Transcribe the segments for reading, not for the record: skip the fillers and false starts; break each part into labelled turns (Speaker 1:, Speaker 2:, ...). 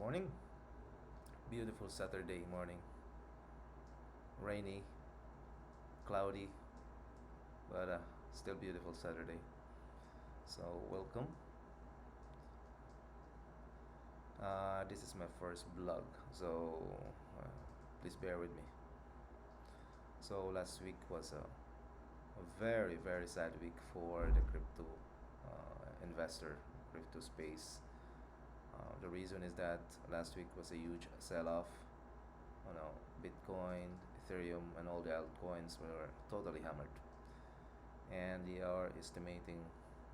Speaker 1: Morning. Beautiful Saturday morning. Rainy, cloudy, but still beautiful Saturday. So, welcome. This is my first vlog, so uh, please bear with me. So, last week was a very, very sad week for the crypto investor, crypto space. The reason is that last week was a huge sell off. Bitcoin, Ethereum, and all the altcoins were totally hammered. And they are estimating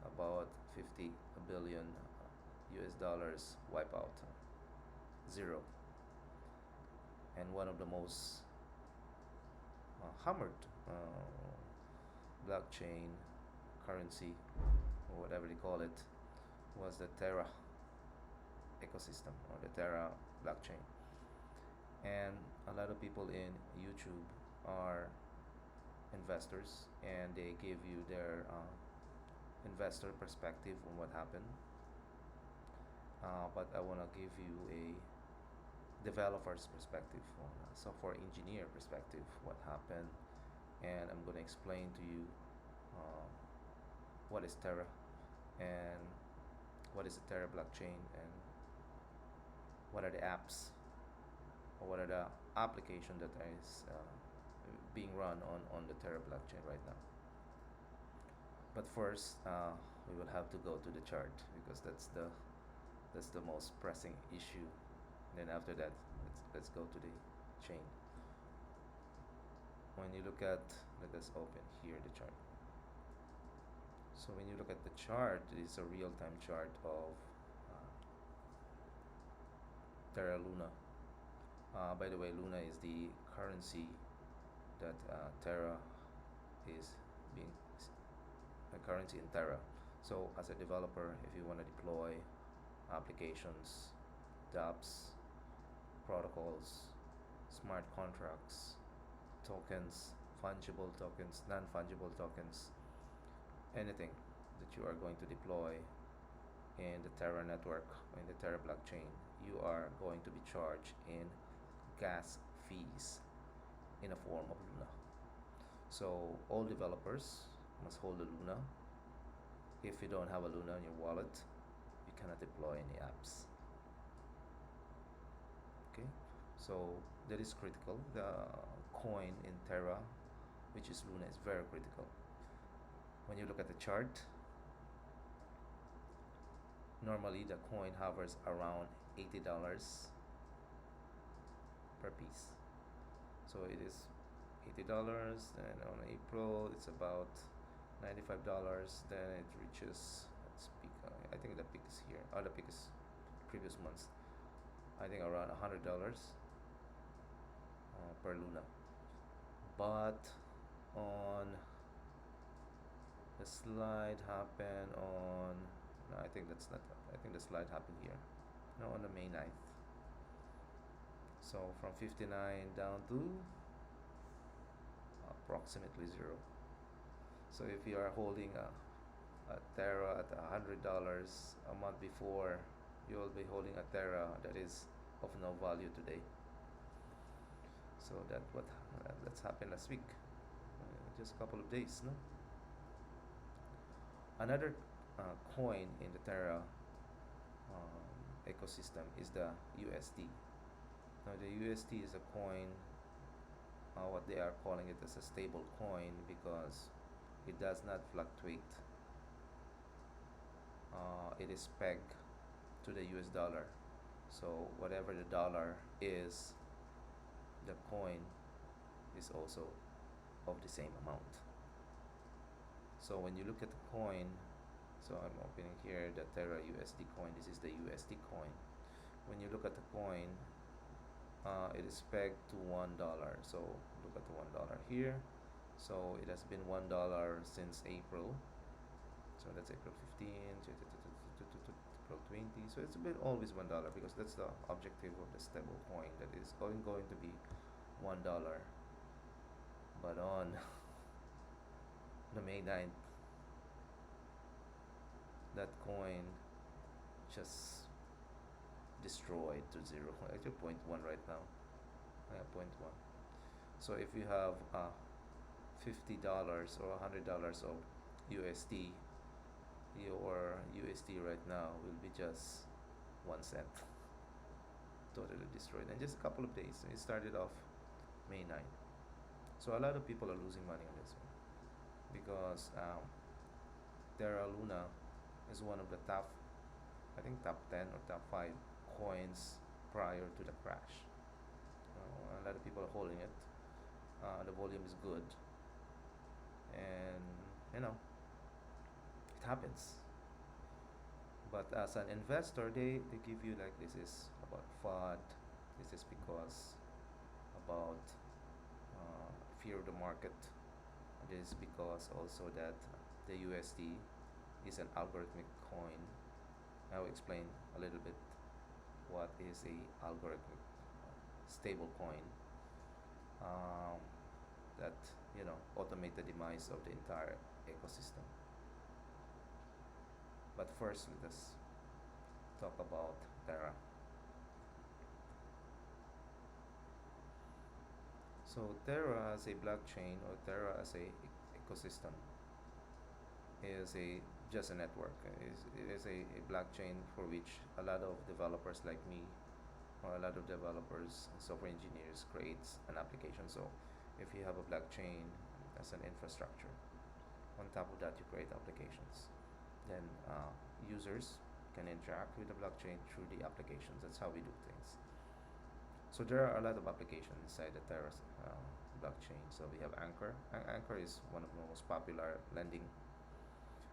Speaker 1: about 50 billion US dollars wipeout, zero. And one of the most hammered blockchain currency, or whatever they call it, was the Terra ecosystem or the Terra blockchain. And a lot of people in YouTube are investors, and they give you their investor perspective on what happened. But I want to give you a developer's perspective, on a software engineer perspective, what happened, and I'm going to explain to you uh, what is Terra and what is the Terra blockchain and what are the apps or what are the application that is being run on the Terra blockchain right now. But first, we will have to go to the chart because that's the most pressing issue. And then after that, let's go to the chain. When you look at, let us open here the chart. So when you look at the chart, it is a real-time chart of Terra Luna. By the way, Luna is the currency that Terra is being a currency in Terra. So as a developer, if you want to deploy applications, dApps, protocols, smart contracts, tokens, fungible tokens, non-fungible tokens, anything that you are going to deploy in the Terra network, in the Terra blockchain, you are going to be charged in gas fees in a form of Luna. So all developers must hold a Luna. If you don't have a Luna in your wallet, you cannot deploy any apps. Okay, so that is critical. The coin in Terra, which is Luna, is very critical. When you look at the chart, normally the coin hovers around $80 per piece. So it is $80, then on April it's about $95, then it reaches, let's peak, I think the peak is here, the peak is previous months, I think around $100 per Luna. But on the slide happened on, no, I think that's not, I think the slide happened here, no, on the May 9th. So from 59 down to approximately zero. So if you are holding a Terra at $100 a month before, you will be holding a Terra that is of no value today. So that's happened last week, just a couple of days, no. Another coin in the Terra ecosystem is the USD. Now the USD is a coin, what they are calling it as a stable coin because it does not fluctuate. It is pegged to the US dollar. So whatever the dollar is, the coin is also of the same amount. So when you look at the coin, so I'm opening here the Terra USD coin. This is the USD coin. When you look at the coin, it is pegged to $1. So look at the $1 here. So it has been $1 since April. So that's April 15th, April 20. So it's been always $1 because that's the objective of the stable coin, that is going to be $1. But on the May 9th, that coin just destroyed to zero. Actually, point 0.1 right now. Yeah, point 0.1. So if you have $50 or $100 of USD, your USD right now will be just 1 cent, totally destroyed. And just a couple of days. It started off May 9th. So a lot of people are losing money on this one because Terra Luna is one of the top, I think top 10 or top 5 coins prior to the crash. A lot of people are holding it. The volume is good, and you know it happens. But as an investor, they give you like this is about FUD. This is because about fear of the market. This is because also that the USD is an algorithmic coin. I will explain a little bit what is a algorithmic stable coin um, that automate the demise of the entire ecosystem. But first, let us talk about Terra. So Terra as a blockchain or Terra as a ecosystem is a just a network. It is a blockchain for which a lot of developers like me or a lot of developers, software engineers creates an application. So if you have a blockchain as an infrastructure, on top of that you create applications. Then users can interact with the blockchain through the applications. That's how we do things. So there are a lot of applications inside the Terra blockchain. So we have Anchor. Anchor is one of the most popular lending.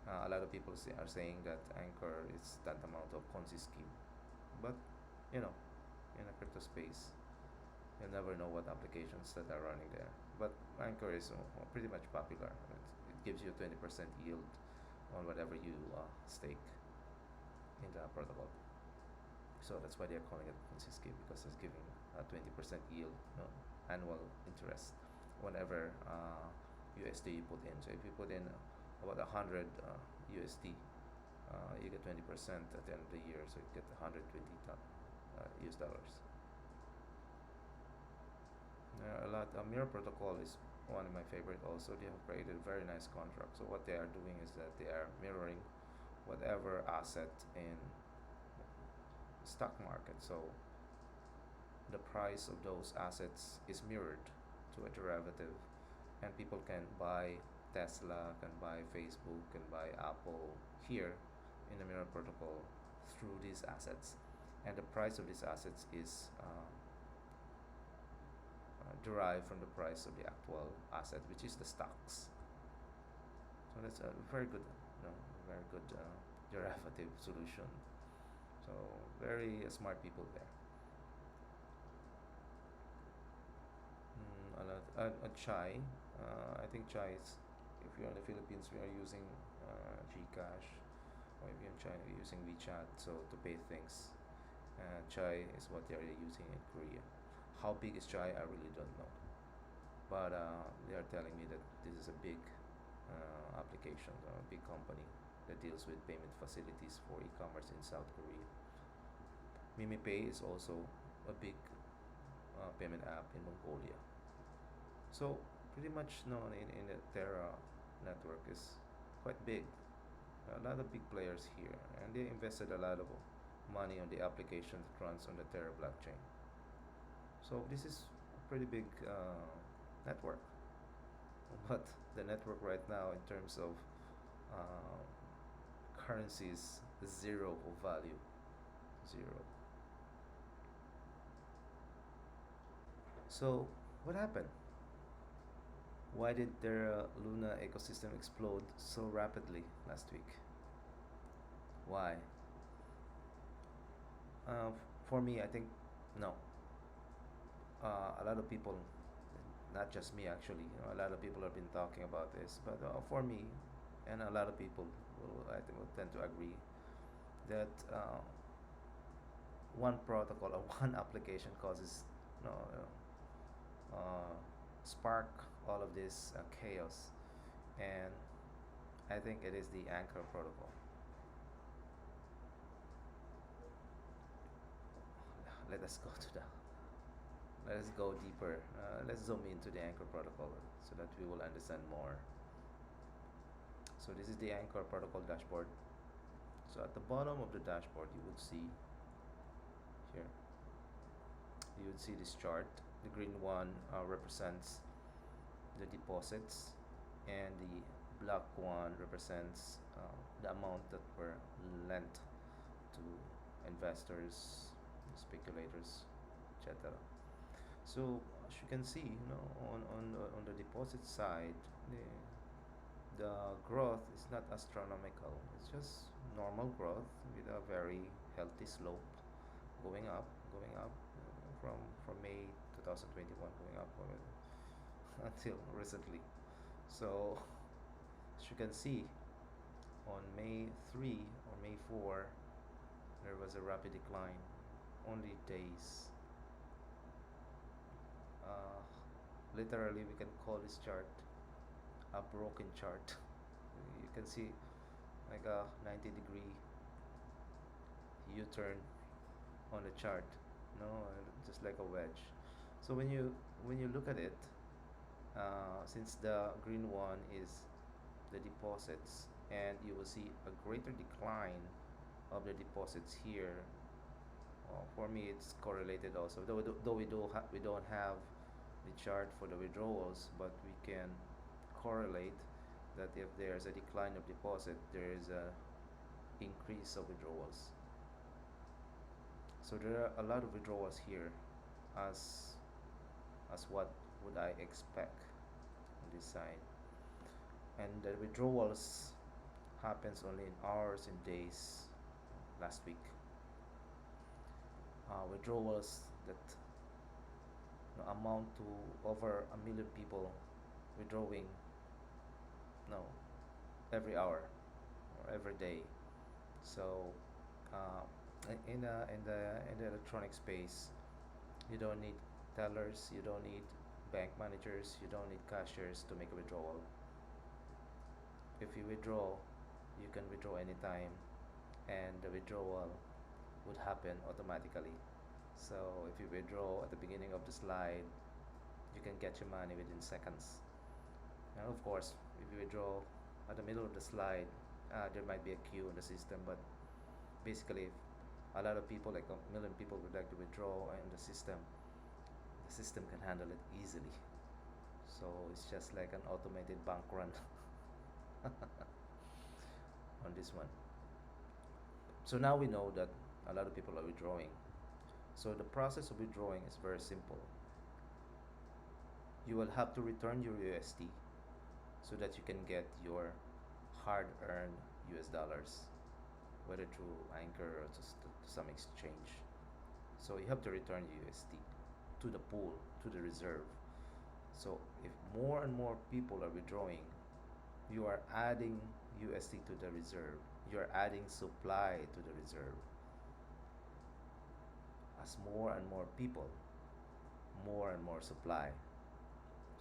Speaker 1: A lot of people are saying that Anchor is tantamount of Ponzi scheme, but you know, in a crypto space, you'll never know what applications that are running there. But Anchor is pretty much popular. It gives you 20% yield on whatever you stake in the protocol. So that's why they're calling it Ponzi scheme, because it's giving a 20% yield, annual interest whenever USD you put in. So if you put in about 100 USD, you get 20% at the end of the year, so you get 120 US dollars. A lot. Mirror protocol is one of my favorite. Also, they have created a very nice contract. So what they are doing is that they are mirroring whatever asset in stock market. So the price of those assets is mirrored to a derivative, and people can buy Tesla, can buy Facebook, can buy Apple here in the mirror protocol through these assets, and the price of these assets is derived from the price of the actual asset, which is the stocks. So that's a very good, very good derivative solution. So very smart people there. Chai, I think Chai is, if you're in the Philippines, we are using Gcash, or if you're in China, we're using WeChat, so to pay things. Chai is what they are using in Korea. How big is Chai? I really don't know. But they are telling me that this is a big application, a big company that deals with payment facilities for e-commerce in South Korea. MimiPay is also a big payment app in Mongolia. So pretty much known in the Terra network is quite big. A lot of big players here, and they invested a lot of money on the application that runs on the Terra blockchain. So this is a pretty big network. But the network right now, in terms of uh, currencies, is zero of value, zero. So what happened? Why did their Luna ecosystem explode so rapidly last week? Why? For me, I think no. A lot of people, not just me actually, a lot of people have been talking about this, but for me, and a lot of people will, I think, will tend to agree that one protocol or one application causes, you know, spark all of this chaos, and I think it is the Anchor protocol. let us go to the let us go deeper. Let's zoom into the Anchor protocol so that we will understand more. So this is the Anchor protocol dashboard. So at the bottom of the dashboard, you would see here, you would see this chart. The green one represents the deposits, and the black one represents the amount that were lent to investors, speculators, etc. So as you can see, on the deposit side, the the growth is not astronomical. It's just normal growth with a very healthy slope, going up from May 2021, going up until recently. So as you can see, on May 3 or May 4, there was a rapid decline. Only days. Uh, Literally, we can call this chart a broken chart. You can see like a 90-degree U-turn on the chart, just like a wedge. So when you look at it, since the green one is the deposits, and you will see a greater decline of the deposits here. For me, it's correlated also. Though we don't have the chart for the withdrawals, but we can correlate that if there's a decline of deposit, there is a increase of withdrawals. So there are a lot of withdrawals here, as what would I expect on this side. And the withdrawals happens only in hours and days last week. Withdrawals that amount to over 1 million people withdrawing, no, every hour or every day. So uh, in the electronic space, you don't need tellers, you don't need bank managers, you don't need cashiers to make a withdrawal. If you withdraw, you can withdraw anytime, and the withdrawal would happen automatically. So if you withdraw at the beginning of the slide, you can get your money within seconds. And of course, if you withdraw at the middle of the slide, there might be a queue in the system, but basically, if a lot of people, like 1 million people, would like to withdraw in the system can handle it easily. So it's just like an automated bank run on this one. So now we know that a lot of people are withdrawing. So the process of withdrawing is very simple. You will have to return your USD so that you can get your hard-earned US dollars, whether through Anchor or to some exchange. So you have to return USD to the pool, to the reserve. So if more and more people are withdrawing, you are adding USD to the reserve. You are adding supply to the reserve. As more and more people, more and more supply.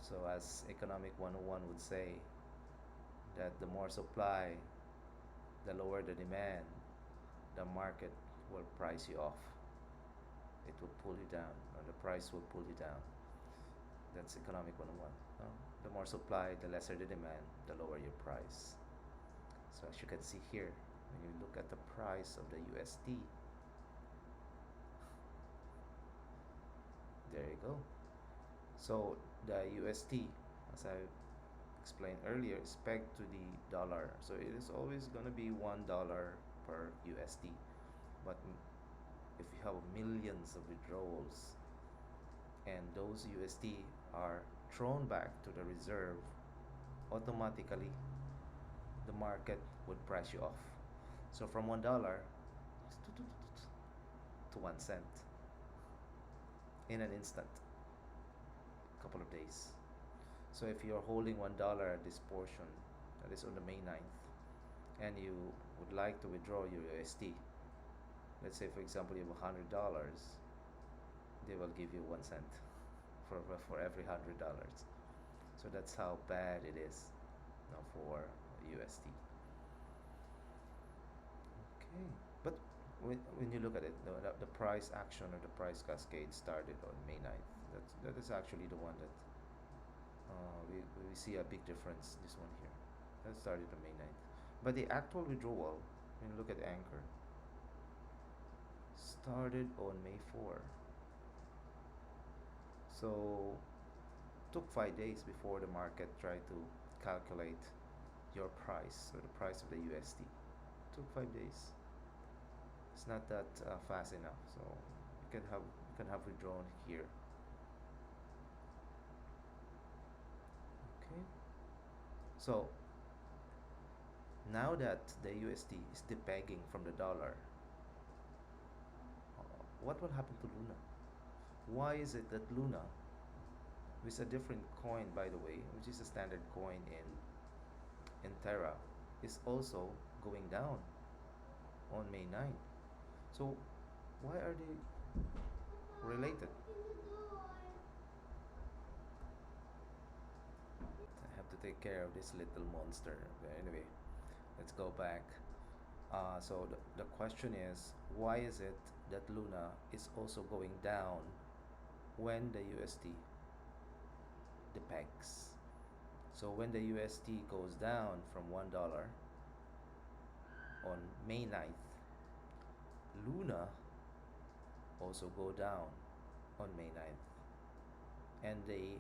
Speaker 1: So as Economic 101 would say, that the more supply, the lower the demand, the market will price you off. It will pull you down, or the price will pull you down. That's Economic 101. No? The more supply, the lesser the demand, the lower your price. So as you can see here, when you look at the price of the USD, there you go. So the USD, as I explained earlier, is pegged to the dollar. So it is always going to be $1 per USD. But if you have millions of withdrawals and those USD are thrown back to the reserve, automatically the market would price you off. So from $1 to 1 cent in an instant, couple of days. So if you're holding $1 at this portion, that is on the May 9th, and you would like to withdraw your USD, let's say for example you have $100, they will give you 1 cent for every $100. So that's how bad it is now for USD. Okay, but when you look at it, the price action or the price cascade started on May 9th. That is actually the one that we see a big difference. This one here, that started on May 9th. But the actual withdrawal, when you look at Anchor, started on May 4. So took 5 days before the market tried to calculate your price or the price of the USD. Took 5 days. It's not that fast enough. So you can have withdrawn here. Okay. So now that the USD is depegging from the dollar, what will happen to Luna? Why is it that Luna, which is a different coin by the way, which is a standard coin in Terra, is also going down on May 9th? So why are they related? I have to take care of this little monster. But anyway, let's go back. So the question is, why is it that Luna is also going down when the USD depegs? So when the USD goes down from $1 on May 9th, Luna also go down on May 9th. And the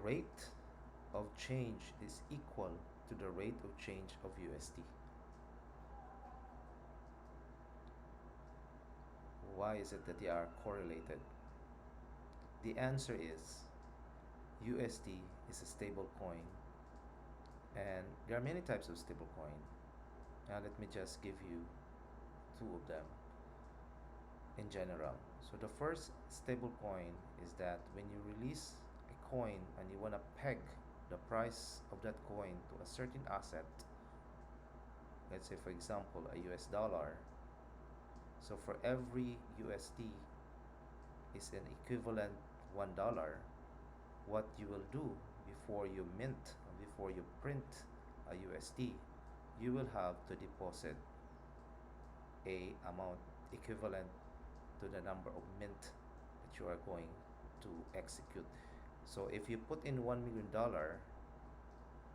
Speaker 1: rate of change is equal to the rate of change of USD. Why is it that they are correlated? The answer is USD is a stable coin, and there are many types of stable coin. Now let me just give you two of them in general. So the first stable coin is that when you release a coin and you want to peg the price of that coin to a certain asset, let's say for example a US dollar. So for every USD is an equivalent $1, what you will do before you mint, before you print a USD, you will have to deposit a amount equivalent to the number of mint that you are going to execute. So if you put in $1 million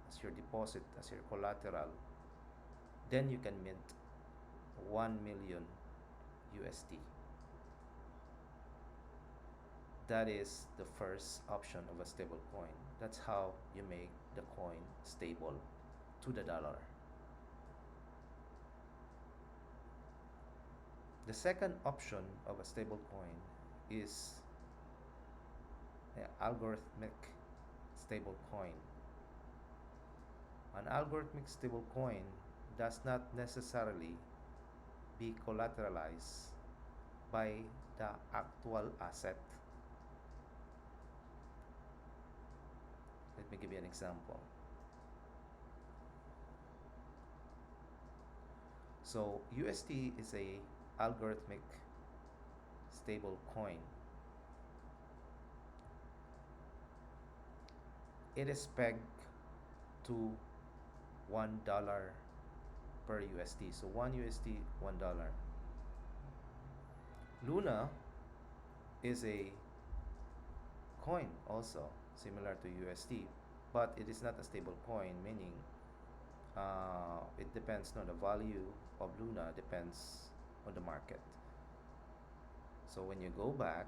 Speaker 1: as your deposit, as your collateral, then you can mint 1 million USD. That is the first option of a stable coin. That's how you make the coin stable to the dollar. The second option of a stable coin is an algorithmic stable coin. An algorithmic stable coin does not necessarily be collateralized by the actual asset. Let me give you an example. So USD is a algorithmic stable coin. It is pegged to $1 per USD. So 1 USD, $1. Luna is a coin also similar to USD, but it is not a stable coin, meaning it depends on the value of Luna depends on the market. So when you go back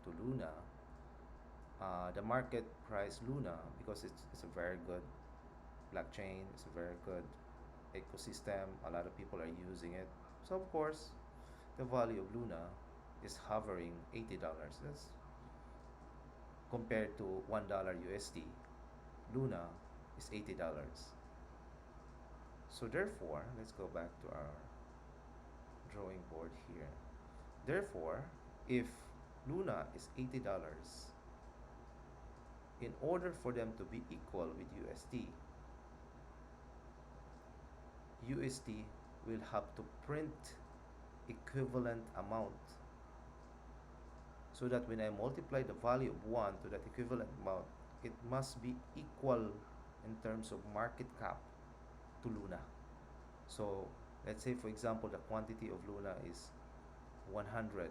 Speaker 1: to Luna, the market price Luna, because it's a very good blockchain, it's a very good ecosystem, a lot of people are using it. So of course, the value of Luna is hovering $80. That's compared to $1 USD. Luna is $80. So therefore, let's go back to our drawing board here. Therefore, if Luna is $80, in order for them to be equal with USD will have to print equivalent amount, so that when I multiply the value of 1 to that equivalent amount, it must be equal in terms of market cap to Luna. So Let's say, for example, the quantity of Luna is 100,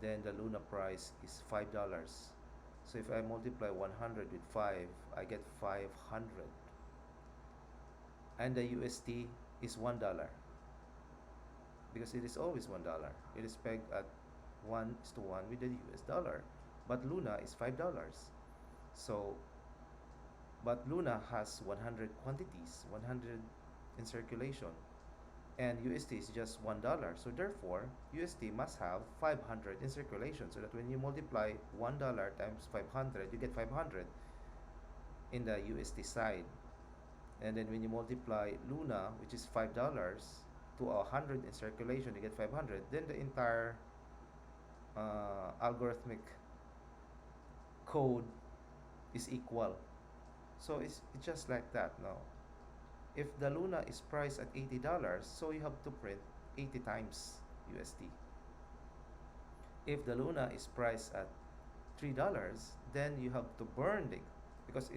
Speaker 1: then the Luna price is $5. So if I multiply 100 with 5, I get 500. And the USD is $1 because it is always $1. It is pegged at 1:1 with the US dollar. But Luna is $5. So, but Luna has 100 quantities, 100 in circulation, and USD is just $1. So therefore, USD must have 500 in circulation, so that when you multiply $1 times 500, you get 500 in the USD side. And then when you multiply Luna, which is $5, to 100 in circulation, you get 500. Then the entire algorithmic code is equal. So it's just like that now. If the Luna is priced at $80, so you have to print 80 times USD. If the Luna is priced at $3, then you have to burn it because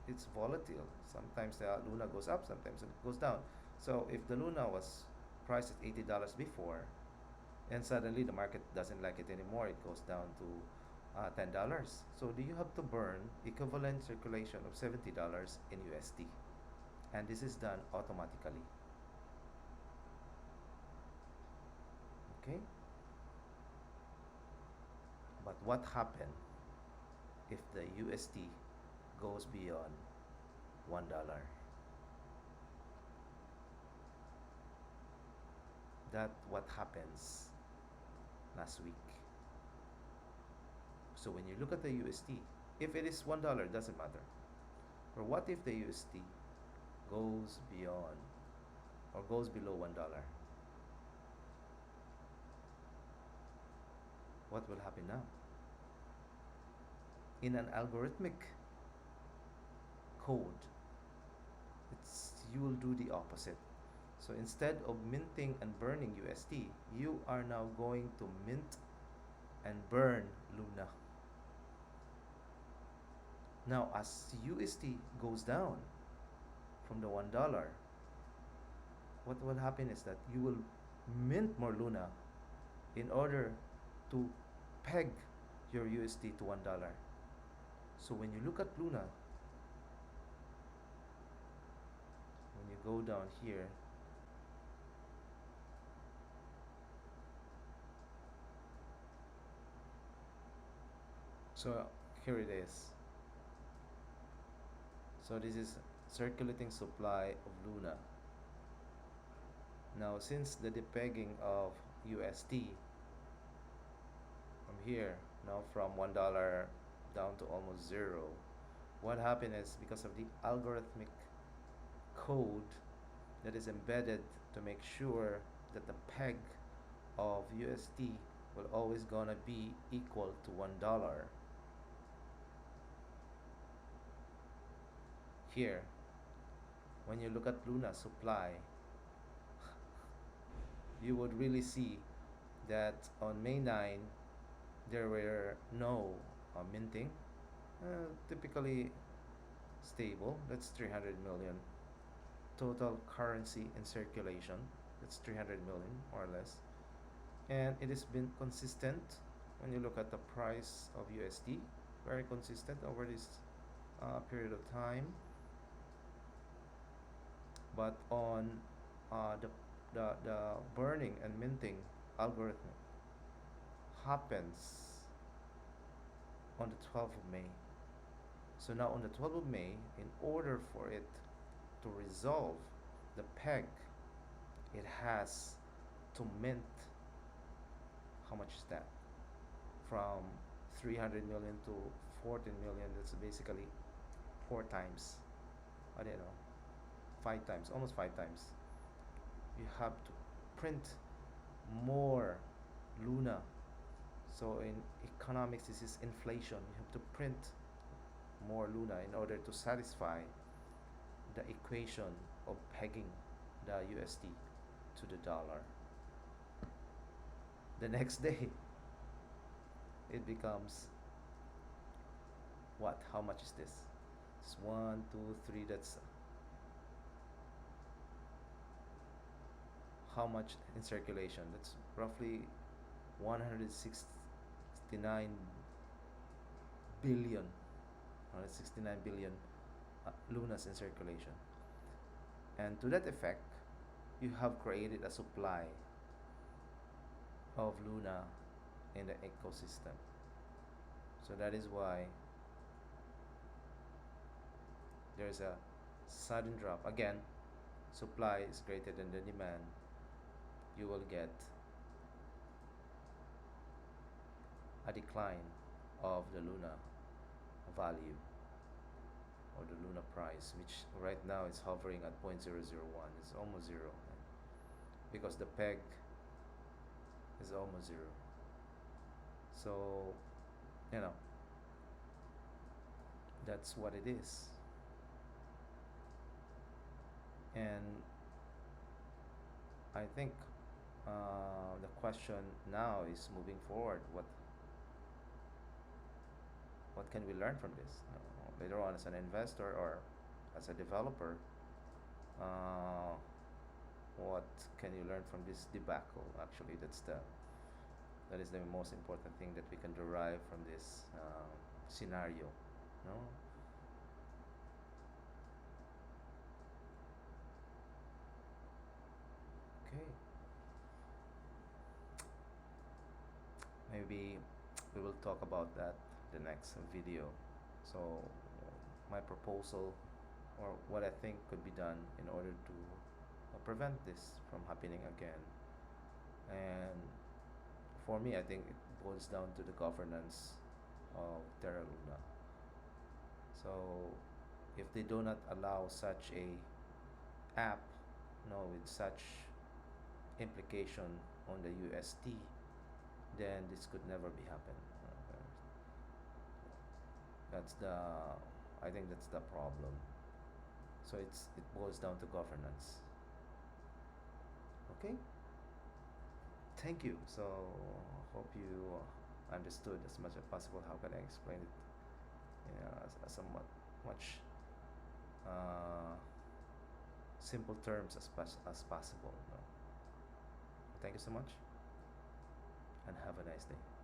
Speaker 1: it's volatile. Sometimes the Luna goes up, sometimes it goes down. So if the Luna was priced at $80 before, and suddenly the market doesn't like it anymore, it goes down to $10. So do you have to burn equivalent circulation of $70 in USD? And this is done automatically. Okay? But what happens if the USD goes beyond $1? That what happens last week. So when you look at the USD, if it is $1, doesn't matter. Or what if the USD goes beyond or goes below $1? What will happen now? In an algorithmic code, you will do the opposite. So instead of minting and burning USD, you are now going to mint and burn Luna. Now, as USD goes down from the $1, what will happen is that you will mint more Luna in order to peg your USD to $1. So when you look at Luna, when you go down here, so here it is. So this is circulating supply of Luna. Now since the depegging of USD from here, now from $1 down to almost zero, what happened is because of the algorithmic code that is embedded to make sure that the peg of USD will always gonna be equal to $1. Here, when you look at Luna supply, you would really see that on May 9 there were no minting, typically stable. That's 300 million total currency in circulation. That's 300 million more or less, and it has been consistent. When you look at the price of USD, very consistent over this period of time. But on the burning and minting algorithm happens on the 12th of May. So now on the 12th of May, in order for it to resolve the peg, it has to mint, how much is that? From 300 million to 14 million. That's basically 4 times. I don't know, 5 times, almost 5 times. You have to print more Luna. So in economics, this is inflation. You have to print more Luna in order to satisfy the equation of pegging the USD to the dollar. The next day, it becomes what? How much is this? It's 1, 2, 3. That's how much in circulation. That's roughly 169 billion, 169 billion lunas in circulation. And to that effect, you have created a supply of luna in the ecosystem. So that is why there is a sudden drop. Again, supply is greater than the demand. You will get a decline of the luna value or the luna price, which right now is hovering at 0.001. It's almost zero because the peg is almost zero. So, you know, that's what it is. And I think the question now is moving forward. What can we learn from this? Later on, as an investor or as a developer, uh, what can you learn from this debacle? Actually, that is the most important thing that we can derive from this scenario. No, okay. Maybe we will talk about that the next video. So, my proposal or what I think could be done in order to prevent this from happening again. And for me, I think it boils down to the governance of Terra Luna. So, if they do not allow such a app, with such implication on the UST, then this could never be happen. That's the, I think that's the problem. So it boils down to governance. Okay. Thank you. So hope you understood as much as possible. How can I explain it? As somewhat much uh, simple terms as possible. No? Thank you so much, and have a nice day.